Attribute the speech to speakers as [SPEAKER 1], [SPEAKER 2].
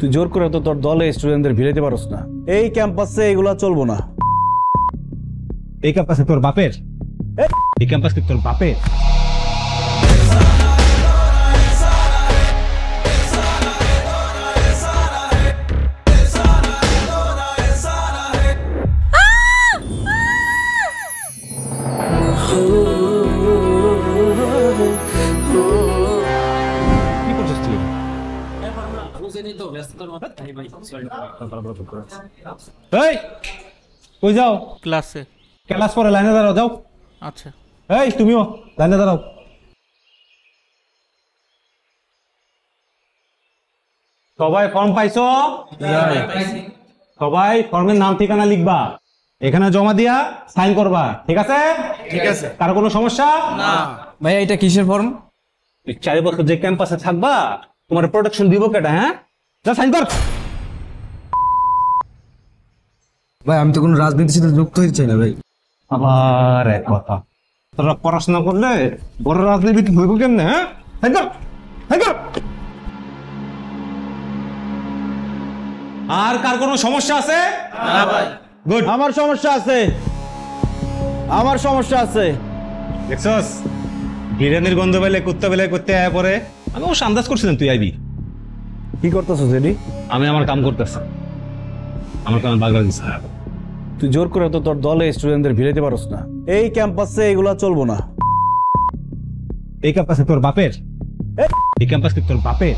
[SPEAKER 1] তুই জোর করে তো তোর দলে স্টুডেন্টদের ভিড়াইতে পারস না। এই ক্যাম্পাসে এগুলা চলবো না।
[SPEAKER 2] এই ক্যাম্পাসে তোর বাপের, এই ক্যাম্পাস কি তোর বাপের? কি করছিস তুই? এই কই যাও?
[SPEAKER 3] ক্লাসে।
[SPEAKER 2] ক্লাস পরে লাইনে দাঁড়াও, যাও।
[SPEAKER 3] আচ্ছা।
[SPEAKER 2] এই তুমিও লাইনে দাঁড়াও। সবাই ফর্ম পাইছো? সবাই ফর্মের নাম ঠিকানা লিখবা, এখানে জমা দিয়া সাইন করবা, ঠিক আছে?
[SPEAKER 3] ঠিক আছে।
[SPEAKER 2] কারো কোনো সমস্যা?
[SPEAKER 3] না।
[SPEAKER 4] ভাইয়া এটা কিসের ফর্ম?
[SPEAKER 2] 4 বছর যে ক্যাম্পাসে থাকবা তোমার প্রোটেকশন দিব কেটা? হ্যাঁ, যা সাইন কর।
[SPEAKER 4] ভাই আমি তো কোনো রাজনীতির সাথে যুক্ত হতে চাই না ভাই।
[SPEAKER 2] আবার এক কথা, তোরা পড়াশোনা করলে বড় রাজনীতি হইব কেমনে? হ্যাঁ, সাইন কর, সাইন কর। আর কার কোনো সমস্যা আছে?
[SPEAKER 3] না ভাই।
[SPEAKER 2] গুড।
[SPEAKER 1] আমার সমস্যা আছে, আমার সমস্যা আছে।
[SPEAKER 2] দেখছস, বিরিয়ানির গন্ধ পেলে কুত্তা বেলায় করতে আয়া পরে। আমি অবশ্য আন্দাজ করছিলাম তুই আইবি।
[SPEAKER 1] কি করতেছস এডি?
[SPEAKER 2] আমি আমার কাম করতেছি, আমার কাম বাগড়া দিছি।
[SPEAKER 1] তুই জোর করে তো তোর দলে স্টুডেন্টদের ভিড়াইতে পারস না। এই ক্যাম্পাসে এগুলা চলবো না।
[SPEAKER 2] এই ক্যাম্পাসে তোর বাপের, এই ক্যাম্পাস কি তোর বাপের?